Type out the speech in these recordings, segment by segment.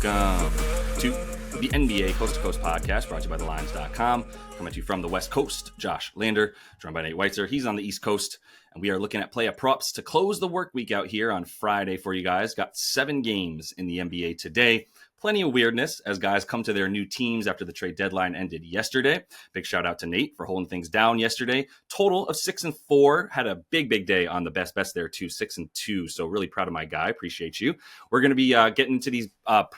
Welcome to the NBA Coast to Coast podcast brought to you by TheLines.com. Coming to you from the West Coast, Josh Lander, joined by Nate Weitzer. He's on the East Coast, and we are looking at player props to close the work week out here on Friday for you guys. Got 7 games in the NBA today. Plenty of weirdness as guys come to their new teams after the trade deadline ended yesterday. Big shout out to Nate for holding things down yesterday. Total of 6-4. Had a big day on the best bets there too, 6-2. So really proud of my guy. Appreciate you. We're going to be getting into these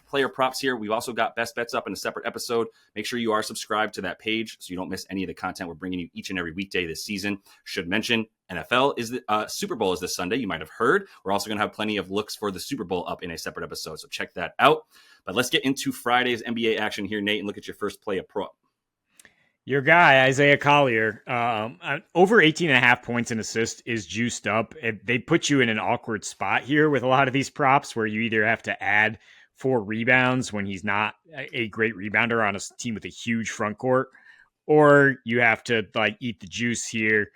player props here. We've also got best bets up in a separate episode. Make sure you are subscribed to that page so you don't miss any of the content we're bringing you each and every weekday this season. Should mention NFL is the Super Bowl is this Sunday. You might have heard. We're also going to have plenty of looks for the Super Bowl up in a separate episode. So check that out. But let's get into Friday's NBA action here, Nate, and look at your first play of prop. Your guy, Isaiah Collier, over 18.5 points and assists is juiced up. They put you in an awkward spot here with a lot of these props where you either have to add 4 rebounds when he's not a great rebounder on a team with a huge front court, or you have to eat the juice here.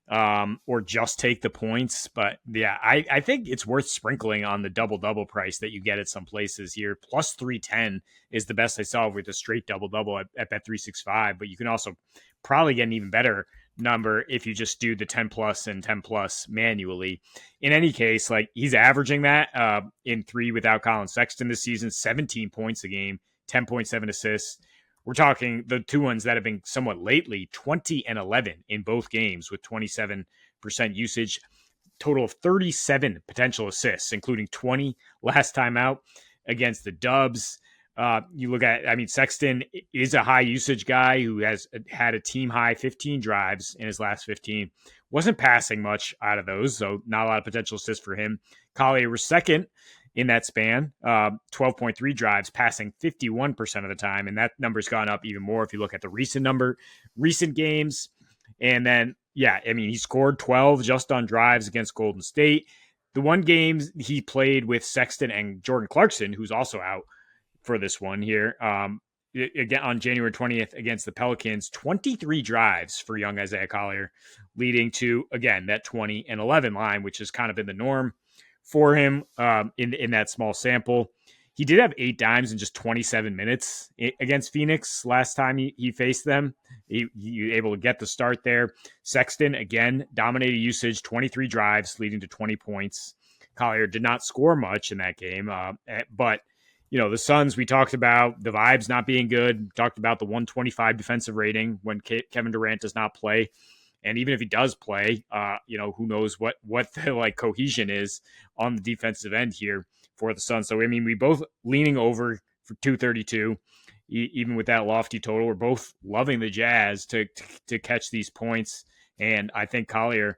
Or just take the points. But yeah, I think it's worth sprinkling on the double-double price that you get at some places here. Plus 310 is the best I saw with a straight double-double at Bet365. But you can also probably get an even better number if you just do the 10 plus and 10 plus manually. In any case, he's averaging that in 3 without Colin Sexton this season, 17 points a game, 10.7 assists. We're talking the 2 ones that have been somewhat lately, 20 and 11 in both games with 27% usage, total of 37 potential assists, including 20 last time out against the Dubs. You look at, Sexton is a high usage guy who has had a team high 15 drives in his last 15. Wasn't passing much out of those, so not a lot of potential assists for him. Collier was second in that span, 12.3 drives, passing 51% of the time. And that number's gone up even more if you look at the recent games. And then, he scored 12 just on drives against Golden State. The one game he played with Sexton and Jordan Clarkson, who's also out for this one here, again on January 20th against the Pelicans, 23 drives for young Isaiah Collier, leading to, again, that 20 and 11 line, which has kind of been the norm for him in that small sample. He did have 8 dimes in just 27 minutes against Phoenix last time he faced them. He able to get the start there. Sexton, again, dominated usage, 23 drives, leading to 20 points. Collier did not score much in that game, but the Suns, we talked about the vibes not being good, talked about the 125 defensive rating when Kevin Durant does not play. And even if he does play, who knows what the cohesion is on the defensive end here for the Suns. So, we both leaning over for 232, even with that lofty total. We're both loving the Jazz to catch these points. And I think Collier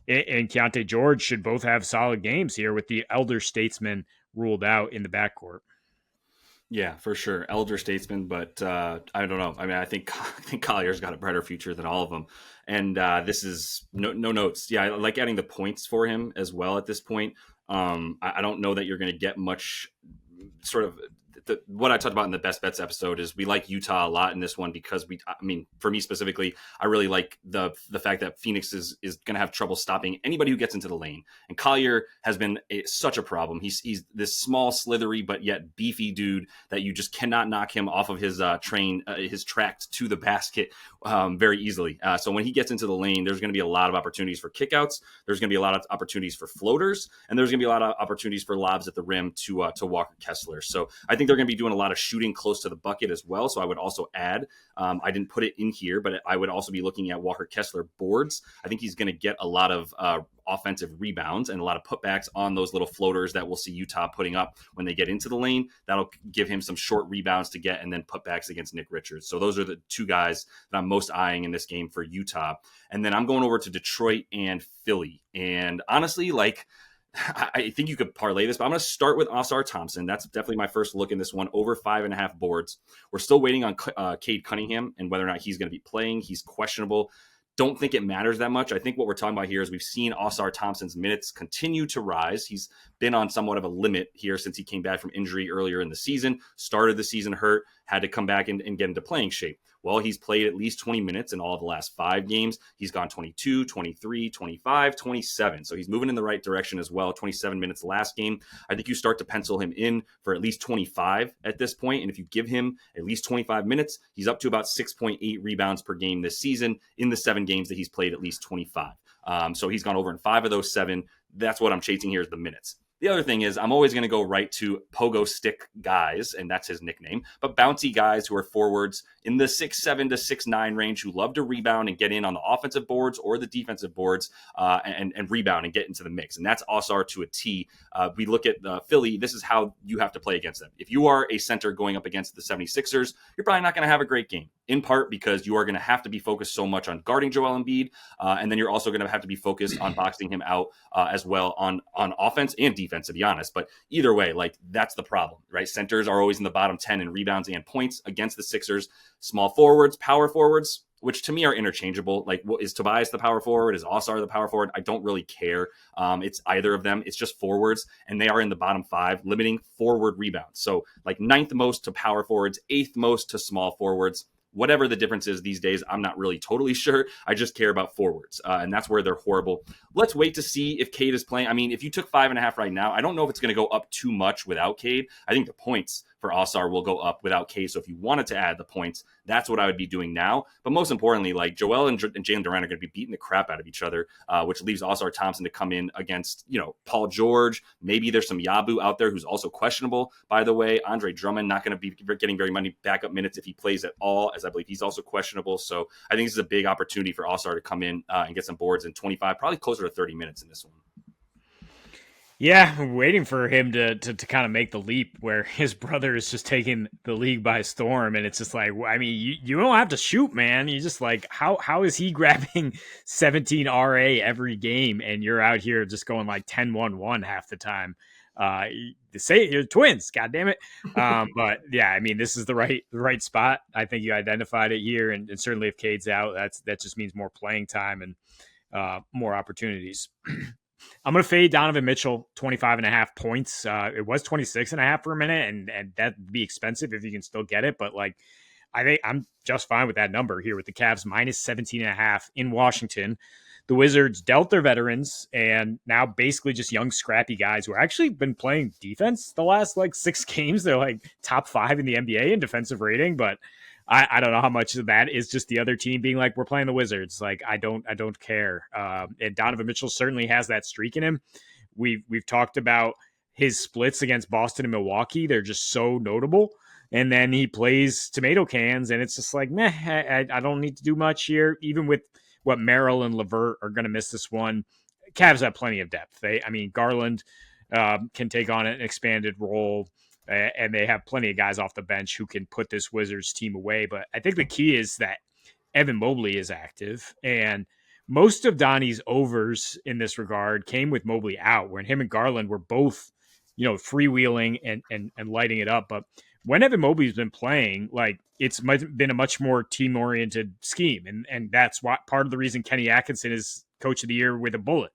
and Keontae George should both have solid games here with the elder statesman ruled out in the backcourt. Yeah, for sure. Elder statesman, but I don't know. I think Collier's got a brighter future than all of them. And this is no notes. Yeah, I like adding the points for him as well at this point. I don't know that you're going to get much sort of what I talked about in the best bets episode is we like Utah a lot in this one because for me specifically, I really like the fact that Phoenix is going to have trouble stopping anybody who gets into the lane. And Collier has been such a problem. He's this small, slithery, but yet beefy dude that you just cannot knock him off of his his track to the basket very easily. So when he gets into the lane, there's going to be a lot of opportunities for kickouts. There's going to be a lot of opportunities for floaters, and there's going to be a lot of opportunities for lobs at the rim to Walker Kessler. So I think they're going to be doing a lot of shooting close to the bucket as well. So I would also add, I didn't put it in here, but I would also be looking at Walker Kessler boards. I think he's going to get a lot of offensive rebounds and a lot of putbacks on those little floaters that we'll see Utah putting up when they get into the lane. That'll give him some short rebounds to get and then putbacks against Nick Richards. So those are the 2 guys that I'm most eyeing in this game for Utah. And then I'm going over to Detroit and Philly. And honestly, I think you could parlay this, but I'm going to start with Oscar Thompson. That's definitely my first look in this one, over 5.5 boards. We're still waiting on Cade Cunningham and whether or not he's going to be playing. He's questionable. Don't think it matters that much. I think what we're talking about here is we've seen Oscar Thompson's minutes continue to rise. He's been on somewhat of a limit here since he came back from injury earlier in the season, started the season hurt, had to come back and get into playing shape. Well, he's played at least 20 minutes in all of the last 5 games. He's gone 22, 23, 25, 27. So he's moving in the right direction as well. 27 minutes last game. I think you start to pencil him in for at least 25 at this point. And if you give him at least 25 minutes, he's up to about 6.8 rebounds per game this season in the 7 games that he's played at least 25. So he's gone over in 5 of those 7. That's what I'm chasing here is the minutes. The other thing is I'm always going to go right to pogo stick guys, and that's his nickname, but bouncy guys who are forwards in the 6'7" to 6'9" range who love to rebound and get in on the offensive boards or the defensive boards and rebound and get into the mix. And that's Osar to a T. We look at Philly. This is how you have to play against them. If you are a center going up against the 76ers, you're probably not going to have a great game, in part because you are going to have to be focused so much on guarding Joel Embiid, and then you're also going to have to be focused on boxing him out as well on offense and defense, to be honest. But either way, like, that's the problem, right? Centers are always in the bottom 10 in rebounds and points against the Sixers. Small forwards, power forwards, which to me are interchangeable. Like, is Tobias the power forward? Is Osar the power forward? I don't really care. It's either of them. It's just forwards, and they are in the bottom 5, limiting forward rebounds. So like 9th most to power forwards, 8th most to small forwards. Whatever the difference is these days, I'm not really totally sure. I just care about forwards, and that's where they're horrible. Let's wait to see if Cade is playing. I mean, if you took 5.5 right now, I don't know if it's going to go up too much without Cade. I think the points for Osar will go up without Cade. So if you wanted to add the points, that's what I would be doing now. But most importantly, like, Joel and Jalen Durant are going to be beating the crap out of each other, which leaves Osar Thompson to come in against, Paul George. Maybe there's some Yabu out there who's also questionable, by the way. Andre Drummond not going to be getting very many backup minutes if he plays at all, as I believe he's also questionable. So I think this is a big opportunity for Osar to come in and get some boards in 25, probably closer to 30 minutes in this one. Yeah, I'm waiting for him to kind of make the leap where his brother is just taking the league by storm. And it's just like, I mean, you don't have to shoot, man. You just like, how is he grabbing 17 RA every game and you're out here just going like 10-1-1 half the time? Say you're twins, God damn it. But yeah, I mean, this is the right spot. I think you identified it here. And certainly if Cade's out, that just means more playing time and more opportunities. I'm going to fade Donovan Mitchell, 25.5 points. It was 26.5 for a minute, and that'd be expensive if you can still get it. But like, I think I'm just fine with that number here with the Cavs minus 17.5 in Washington. The Wizards dealt their veterans and now basically just young, scrappy guys who have actually been playing defense the last like 6 games. They're like top 5 in the NBA in defensive rating, but I don't know how much of that is just the other team being like, we're playing the Wizards. Like, I don't care. And Donovan Mitchell certainly has that streak in him. We've talked about his splits against Boston and Milwaukee. They're just so notable. And then he plays tomato cans, and it's just like, meh, I don't need to do much here. Even with what Merrill and LeVert are going to miss this one, Cavs have plenty of depth. Garland can take on an expanded role. And they have plenty of guys off the bench who can put this Wizards team away. But I think the key is that Evan Mobley is active. And most of Donnie's overs in this regard came with Mobley out, when him and Garland were both, freewheeling and lighting it up. But when Evan Mobley's been playing, like, it's been a much more team-oriented scheme. And that's what part of the reason Kenny Atkinson is coach of the year with a bullet,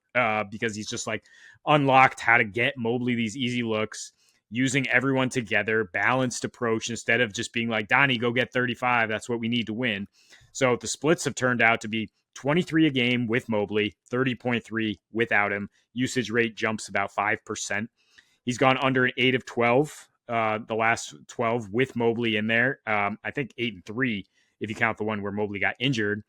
because he's just like unlocked how to get Mobley these easy looks, using everyone together, balanced approach, instead of just being like, Donnie, go get 35. That's what we need to win. So the splits have turned out to be 23 a game with Mobley, 30.3 without him. Usage rate jumps about 5%. He's gone under an 8 of 12, the last 12 with Mobley in there. I think 8 and 3, if you count the one where Mobley got injured.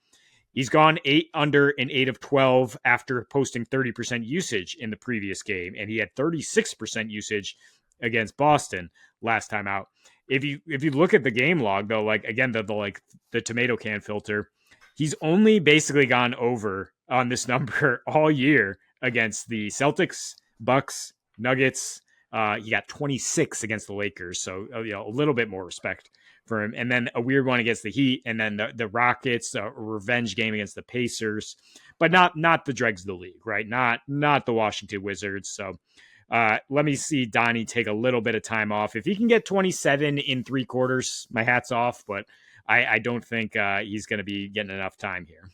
He's gone under an 8 of 12 after posting 30% usage in the previous game, and he had 36% usage against Boston last time out. If you look at the game log, though, like, again, the tomato can filter, he's only basically gone over on this number all year against the Celtics, Bucks, Nuggets. He got 26 against the Lakers, so a little bit more respect for him. And then a weird one against the Heat, and then the Rockets, a revenge game against the Pacers, but not the dregs of the league, right? Not the Washington Wizards. So let me see Donnie take a little bit of time off. If he can get 27 in 3 quarters, my hat's off, but I don't think he's going to be getting enough time here.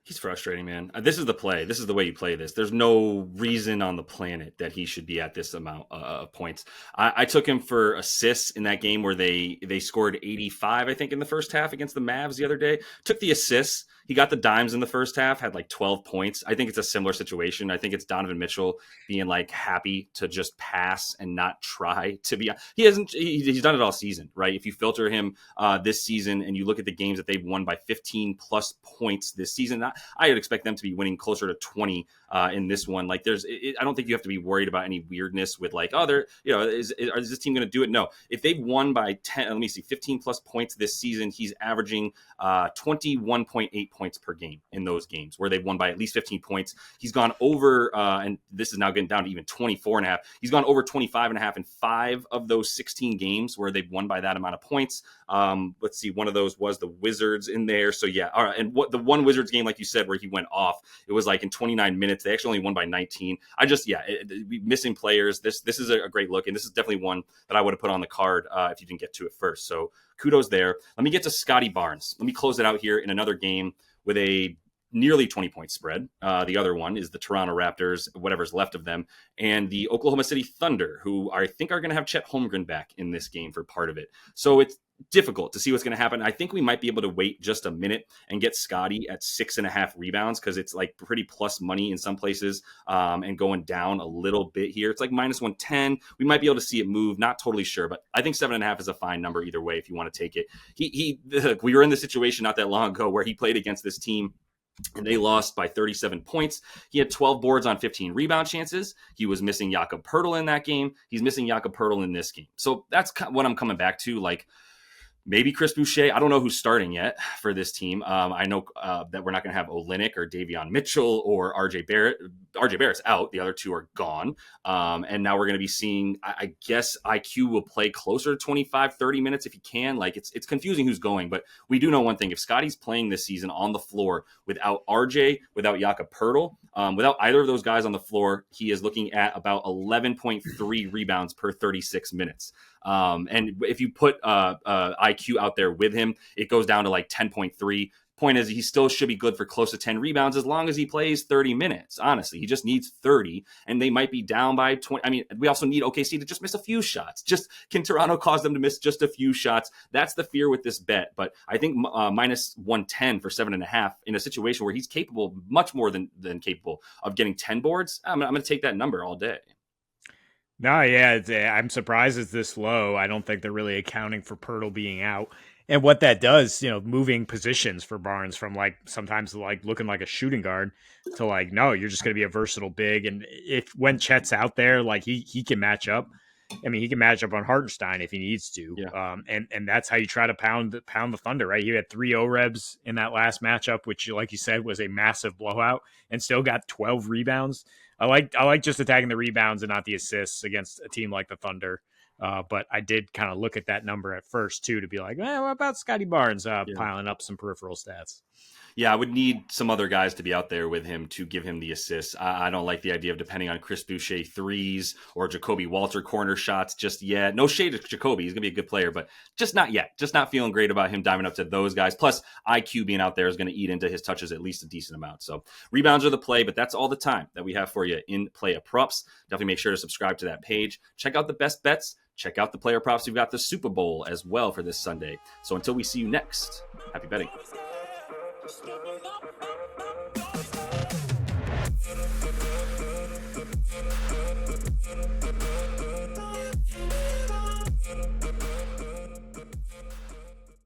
He's frustrating, man. This is the play. This is the way you play this. There's no reason on the planet that he should be at this amount of points. I took him for assists in that game where they scored 85, I think, in the first half against the Mavs the other day. Took the assists. He got the dimes in the first half, had like 12 points. I think it's a similar situation. I think it's Donovan Mitchell being like happy to just pass and not try to be. He's done it all season, right? If you filter him this season and you look at the games that they've won by 15 plus points this season, I would expect them to be winning closer to 20 in this one. Like I don't think you have to be worried about any weirdness with like, oh, is this team going to do it? No. If they've won by 15 plus points this season, he's averaging 21.8 points per game in those games where they've won by at least 15 points. He's gone over, and this is now getting down to even 24.5. He's gone over 25.5 in 5 of those 16 games where they've won by that amount of points. Let's see, one of those was the Wizards in there. So yeah, all right. And what the one Wizards game, like you said, where he went off, it was like in 29 minutes. They actually only won by 19. Missing players. This is a great look, and this is definitely one that I would have put on the card if you didn't get to it first. So kudos there. Let me get to Scotty Barnes. Let me close it out here in another game with a nearly 20-point spread. The other one is the Toronto Raptors, whatever's left of them, and the Oklahoma City Thunder, who I think are going to have Chet Holmgren back in this game for part of it. So it's difficult to see what's going to happen. I think we might be able to wait just a minute and get Scotty at 6.5 rebounds because it's like pretty plus money in some places and going down a little bit here. It's like minus 110. We might be able to see it move. Not totally sure, but I think 7.5 is a fine number either way if you want to take it. We were in the situation not that long ago where he played against this team and they lost by 37 points. He had 12 boards on 15 rebound chances. He was missing Jakob Poeltl in that game. He's missing Jakob Poeltl in this game. So that's what I'm coming back to. Like, maybe Chris Boucher. I don't know who's starting yet for this team. I know that we're not going to have Olynyk or Davion Mitchell or RJ Barrett. RJ Barrett's out. The other two are gone. And now we're going to be seeing, I guess IQ will play closer to 25, 30 minutes if he can. Like it's confusing who's going, but we do know one thing. If Scotty's playing this season on the floor without RJ, without Jakob Poeltl, without either of those guys on the floor, he is looking at about 11.3 rebounds per 36 minutes. And if you put IQ out there with him, it goes down to like 10.3. Point is, he still should be good for close to 10 rebounds as long as he plays 30 minutes. Honestly, he just needs 30, and they might be down by 20. I mean, we also need OKC to just miss a few shots. Can Toronto cause them to miss just a few shots? That's the fear with this bet. But I think minus 110 for 7.5 in a situation where he's capable, much more than capable of getting 10 boards. I'm going to take that number all day. No, yeah, I'm surprised it's this low. I don't think they're really accounting for Poeltl being out. And what that does, moving positions for Barnes from like sometimes like looking like a shooting guard to like, no, you're just going to be a versatile big. And when Chet's out there, like he can match up. I mean, he can match up on Hartenstein if he needs to. Yeah. And that's how you try to pound the Thunder, right? He had 3 O-Rebs in that last matchup, which, like you said, was a massive blowout, and still got 12 rebounds. I like just attacking the rebounds and not the assists against a team like the Thunder. But I did kind of look at that number at first, too, to be like, what about Scotty Barnes piling up some peripheral stats? Yeah, I would need some other guys to be out there with him to give him the assists. I don't like the idea of depending on Chris Boucher threes or Jacoby Walter corner shots just yet. No shade to Jacoby. He's going to be a good player, but just not yet. Just not feeling great about him diving up to those guys. Plus, IQ being out there is going to eat into his touches at least a decent amount. So rebounds are the play, but that's all the time that we have for you in Playa Props. Definitely make sure to subscribe to that page. Check out the best bets. Check out the player props. We've got the Super Bowl as well for this Sunday. So until we see you next, happy betting.